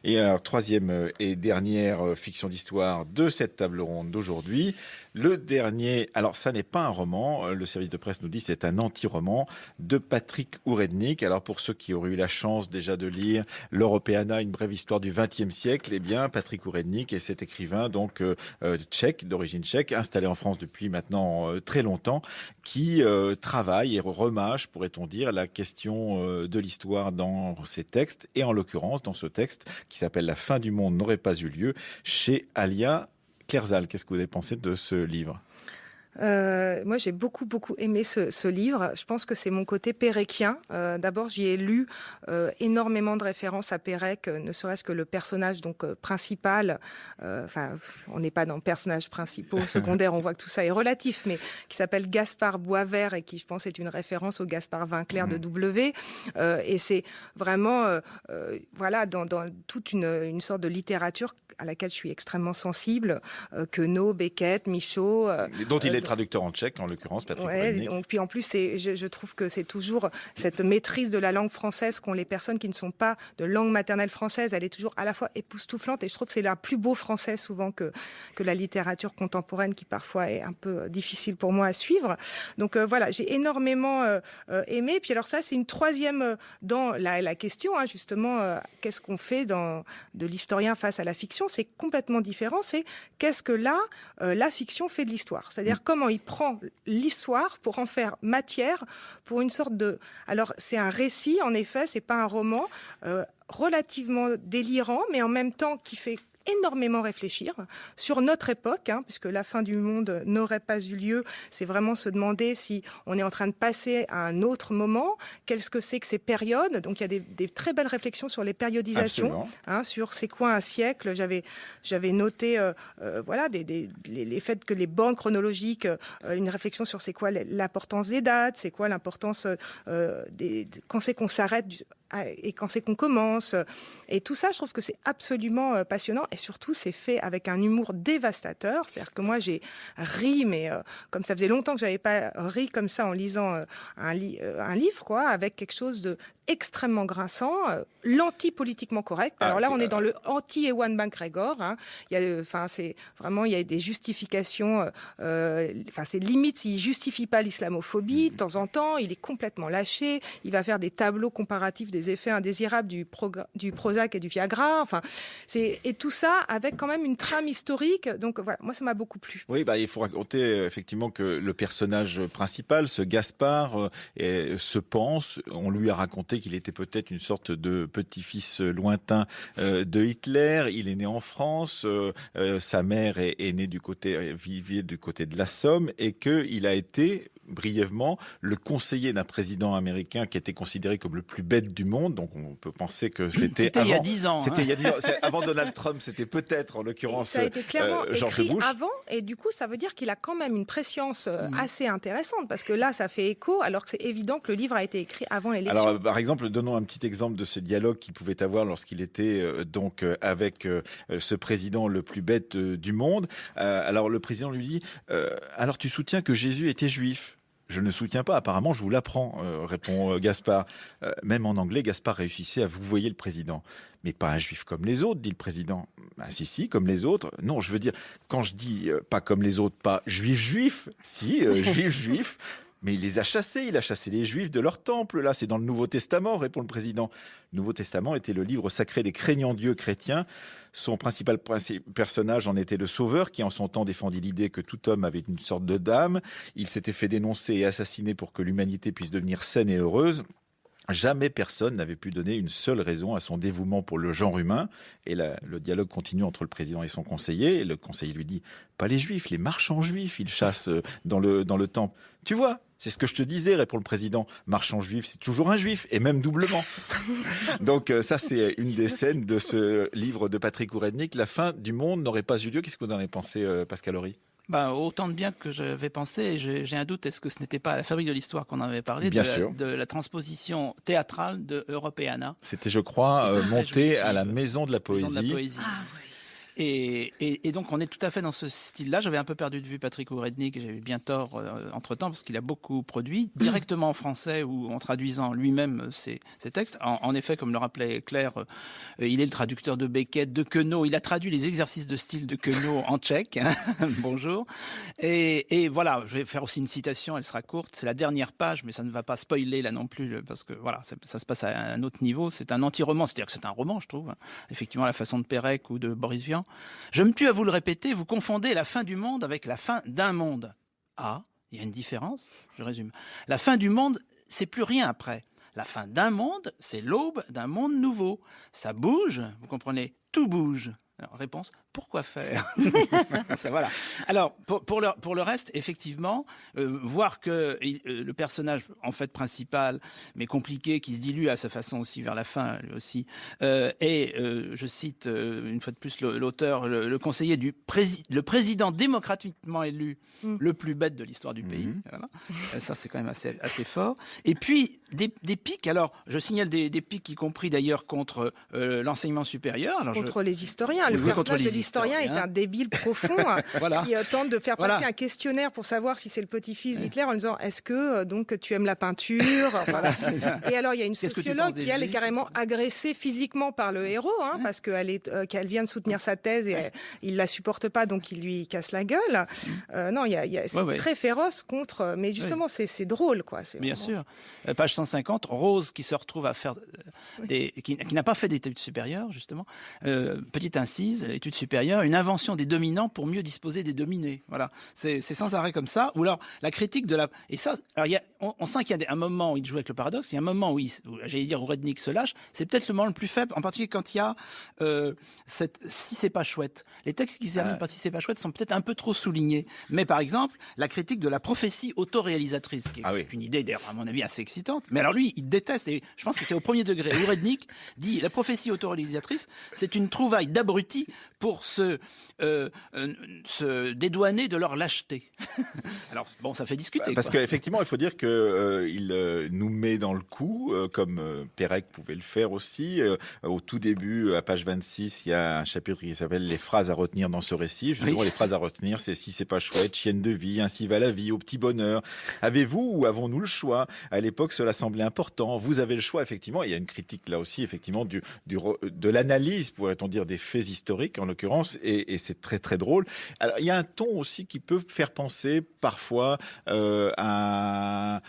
Et alors, troisième et dernière fiction d'histoire de cette table ronde d'aujourd'hui. Le dernier, alors ça n'est pas un roman, le service de presse nous dit c'est un anti-roman de Patrick Ourednik. Alors pour ceux qui auraient eu la chance déjà de lire l'Europeana, une brève histoire du XXe siècle, eh bien Patrick Ourednik est cet écrivain donc tchèque, d'origine tchèque, installé en France depuis maintenant très longtemps, qui travaille et remâche, pourrait-on dire, la question de l'histoire dans ses textes, et en l'occurrence dans ce texte qui s'appelle La fin du monde n'aurait pas eu lieu, chez Alia Kerzal. Qu'est-ce que vous avez pensé de ce livre ? Moi, j'ai beaucoup aimé ce livre. Je pense que c'est mon côté péréquien. D'abord, j'y ai lu énormément de références à Pérec, ne serait-ce que le personnage donc principal. Enfin, on n'est pas dans personnages principaux, secondaires. On voit que tout ça est relatif, mais qui s'appelle Gaspard Boisvert et qui, je pense, est une référence au Gaspard Vinclair de W. Et c'est vraiment, voilà, dans toute une sorte de littérature à laquelle je suis extrêmement sensible. Queneau, Beckett, Michaud. Dont il est traducteur en tchèque, en l'occurrence, Patrick Ourednik. Donc, puis en plus, je trouve que c'est toujours cette maîtrise de la langue française qu'ont les personnes qui ne sont pas de langue maternelle française. Elle est toujours à la fois époustouflante, et je trouve que c'est le plus beau français souvent que la littérature contemporaine, qui parfois est un peu difficile pour moi à suivre. Donc voilà, j'ai énormément aimé. Puis alors ça, c'est une troisième dans la question, hein, justement, qu'est-ce qu'on fait de l'historien face à la fiction ? C'est complètement différent. C'est qu'est-ce que là, la fiction fait de l'histoire ? C'est-à-dire comment il prend l'histoire pour en faire matière pour une sorte de... Alors, c'est un récit, en effet, c'est pas un roman, relativement délirant, mais en même temps qui fait énormément réfléchir sur notre époque, hein, puisque la fin du monde n'aurait pas eu lieu. C'est vraiment se demander si on est en train de passer à un autre moment, qu'est-ce que c'est que ces périodes. Donc il y a des très belles réflexions sur les périodisations, hein, sur c'est quoi un siècle. J'avais noté voilà les faits que les bornes chronologiques, une réflexion sur c'est quoi l'importance des dates, c'est quoi l'importance quand c'est qu'on s'arrête et quand c'est qu'on commence. Et tout ça, je trouve que c'est absolument passionnant. Et surtout, c'est fait avec un humour dévastateur. C'est-à-dire que moi, j'ai ri, mais comme ça faisait longtemps que j'avais pas ri comme ça en lisant un livre, quoi, avec quelque chose de extrêmement grinçant, l'anti-politiquement correct. Alors là, on est dans le anti-Ewan McGregor. Hein. C'est vraiment, il y a des justifications. C'est limite s'il justifie pas l'islamophobie. De temps en temps, il est complètement lâché. Il va faire des tableaux comparatifs des effets indésirables du Prozac et du Viagra. Et tout ça avec quand même une trame historique. Donc voilà, moi, ça m'a beaucoup plu. Oui, il faut raconter effectivement que le personnage principal, ce Gaspard, se pense. On lui a raconté qu'il était peut-être une sorte de petit-fils lointain de Hitler. Il est né en France. Sa mère vivait du côté de la Somme, et qu'il a été brièvement le conseiller d'un président américain qui était considéré comme le plus bête du monde. Donc on peut penser que c'était il y a 10 ans. C'était il y a 10 ans. Avant Donald Trump, c'était peut-être en l'occurrence ça a été clairement George écrit Bush. avant, et du coup ça veut dire qu'il a quand même une préscience assez intéressante, parce que là ça fait écho, alors que c'est évident que le livre a été écrit avant l'élection. Alors par exemple, donnons un petit exemple de ce dialogue qu'il pouvait avoir lorsqu'il était avec ce président le plus bête du monde. Alors le président lui dit alors tu soutiens que Jésus était juif ? Je ne soutiens pas, apparemment je vous l'apprends, répond Gaspard. Même en anglais, Gaspard réussissait à vouvoyer le président. Mais pas un juif comme les autres, dit le président. Si, comme les autres. Non, je veux dire, quand je dis pas comme les autres, pas juif, si, juif. Mais il les a chassés, il a chassé les Juifs de leur temple. Là, c'est dans le Nouveau Testament, répond le président. Le Nouveau Testament était le livre sacré des craignants Dieu chrétiens. Son principal personnage en était le Sauveur, qui en son temps défendit l'idée que tout homme avait une sorte de d'âme. Il s'était fait dénoncer et assassiner pour que l'humanité puisse devenir saine et heureuse. Jamais personne n'avait pu donner une seule raison à son dévouement pour le genre humain. Et le dialogue continue entre le président et son conseiller. Et le conseiller lui dit « Pas les juifs, les marchands juifs, ils chassent dans le temple. » Tu vois, c'est ce que je te disais, répond le président. Marchand juif, c'est toujours un juif, et même doublement. Donc ça, c'est une des scènes de ce livre de Patrick Ourednik. La fin du monde n'aurait pas eu lieu. Qu'est-ce que vous en avez pensé, Pascal Horry ? Autant de bien que j'avais pensé, j'ai un doute, est-ce que ce n'était pas à la Fabrique de l'Histoire qu'on avait parlé, de la transposition théâtrale de Europeana. C'était, je crois, monté à la Maison de la Poésie. Ah, oui. Et donc on est tout à fait dans ce style-là. J'avais un peu perdu de vue Patrick Ourednik, j'avais bien tort entre-temps, parce qu'il a beaucoup produit, directement en français ou en traduisant lui-même ses textes. En effet, comme le rappelait Claire, il est le traducteur de Beckett, de Queneau. Il a traduit les exercices de style de Queneau en tchèque. Bonjour. Et voilà, je vais faire aussi une citation, elle sera courte. C'est la dernière page, mais ça ne va pas spoiler là non plus, parce que voilà, ça se passe à un autre niveau. C'est un anti-roman, c'est-à-dire que c'est un roman, je trouve. Effectivement, à la façon de Pérec ou de Boris Vian. Je me tue à vous le répéter, vous confondez la fin du monde avec la fin d'un monde. Ah, il y a une différence, je résume. La fin du monde, c'est plus rien après. La fin d'un monde, c'est l'aube d'un monde nouveau. Ça bouge, vous comprenez, tout bouge. Alors, réponse, pourquoi faire? Ça, voilà. Alors, pour le reste, effectivement, voir que le personnage, en fait, principal, mais compliqué, qui se dilue à sa façon aussi vers la fin, lui aussi, est, je cite une fois de plus l'auteur, le conseiller le président démocratiquement élu, le plus bête de l'histoire du pays. Voilà. Ça, c'est quand même assez fort. Et puis, des pics. Alors, je signale des pics, y compris d'ailleurs contre l'enseignement supérieur. Alors, contre les historiens. Le personnage de l'historien est un débile profond voilà. Qui tente de faire passer un questionnaire pour savoir si c'est le petit-fils d'Hitler en disant est-ce que donc tu aimes la peinture voilà. Et alors il y a une sociologue qui elle est carrément agressée physiquement par le héros parce qu'elle vient de soutenir sa thèse et il la supporte pas donc il lui casse la gueule. Non, c'est très féroce contre mais justement c'est drôle quoi. Bien sûr. Page 150, Rose qui se retrouve à faire qui n'a pas fait d'études supérieures justement. Petite incise, études supérieures, une invention des dominants pour mieux disposer des dominés. Voilà, c'est sans arrêt comme ça. Ou alors la critique de la et ça. Alors on sent qu'il y a un moment où il joue avec le paradoxe. Il y a un moment où j'allais dire Ourednik se lâche. C'est peut-être le moment le plus faible, en particulier quand il y a si c'est pas chouette. Les textes qui terminent par si c'est pas chouette sont peut-être un peu trop soulignés. Mais par exemple, la critique de la prophétie autoréalisatrice, qui est une idée d'ailleurs à mon avis assez excitante. Mais alors lui, il déteste. Et je pense que c'est au premier degré. Ourednik dit la prophétie autoréalisatrice, c'est une trouvaille d'abrutis pour se dédouaner de leur lâcheté. Alors bon, ça fait discuter. Parce qu'effectivement, il faut dire que il nous met dans le coup, comme Pérec pouvait le faire aussi. Au tout début, à page 26, il y a un chapitre qui s'appelle les phrases à retenir dans ce récit. Justement, les phrases à retenir, c'est si c'est pas chouette, chienne de vie, ainsi va la vie, au petit bonheur. Avez-vous ou avons-nous le choix? À l'époque, cela semblait important. Vous avez le choix, effectivement. Il y a une critique là aussi, effectivement, de l'analyse, pourrait-on dire, des faits historiques en l'occurrence, et c'est très très drôle. Alors il y a un ton aussi qui peut faire penser parfois à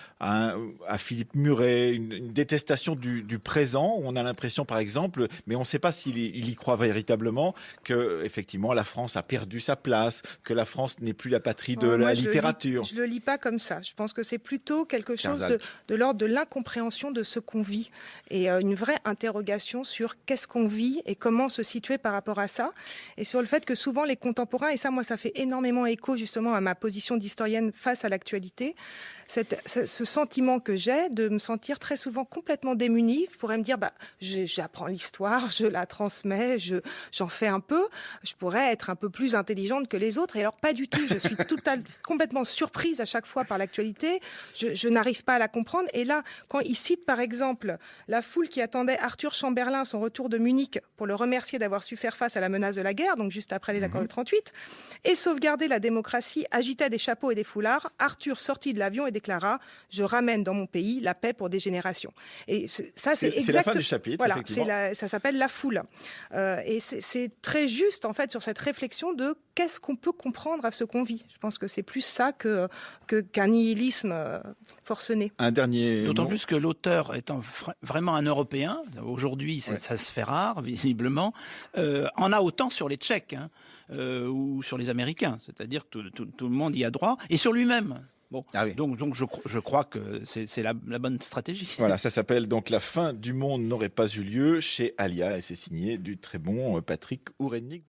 Philippe Muret, une détestation du présent, où on a l'impression par exemple, mais on ne sait pas s'il y croit véritablement, que effectivement la France a perdu sa place, que la France n'est plus la patrie de la littérature. Je le lis pas comme ça. Je pense que c'est plutôt quelque chose de l'ordre de l'incompréhension de ce qu'on vit et une vraie interrogation sur qu'est-ce qu'on vit et comment se situer par rapport à ça, et sur le fait que souvent les contemporains, et ça moi ça fait énormément écho justement à ma position d'historienne face à l'actualité, ce sentiment que j'ai de me sentir très souvent complètement démunie. Je pourrais me dire j'apprends l'histoire, je la transmets, j'en fais un peu, je pourrais être un peu plus intelligente que les autres, et alors pas du tout, je suis complètement surprise à chaque fois par l'actualité, je n'arrive pas à la comprendre. Et là, quand il cite par exemple la foule qui attendait Arthur Chamberlain à son retour de Munich pour le remercier d'avoir su faire face à la menace de la guerre, donc juste après les accords de 38, et sauvegarder la démocratie, agitait des chapeaux et des foulards, Arthur sortit de l'avion et déclara « Je ramène dans mon pays la paix pour des générations ». Et ça, c'est la fin du chapitre, voilà, effectivement. ça s'appelle La Foule. Et c'est très juste, en fait, sur cette réflexion de qu'est-ce qu'on peut comprendre à ce qu'on vit. Je pense que c'est plus ça qu'un nihilisme forcené. Un dernier D'autant plus que l'auteur étant vraiment un Européen, aujourd'hui ça se fait rare, visiblement, en a autant sur les Tchèques ou sur les Américains. C'est-à-dire que tout le monde y a droit, et sur lui-même. Bon, donc je crois que c'est la bonne stratégie. Voilà, ça s'appelle donc La fin du monde n'aurait pas eu lieu chez Alia, et c'est signé du très bon Patrick Ourednik.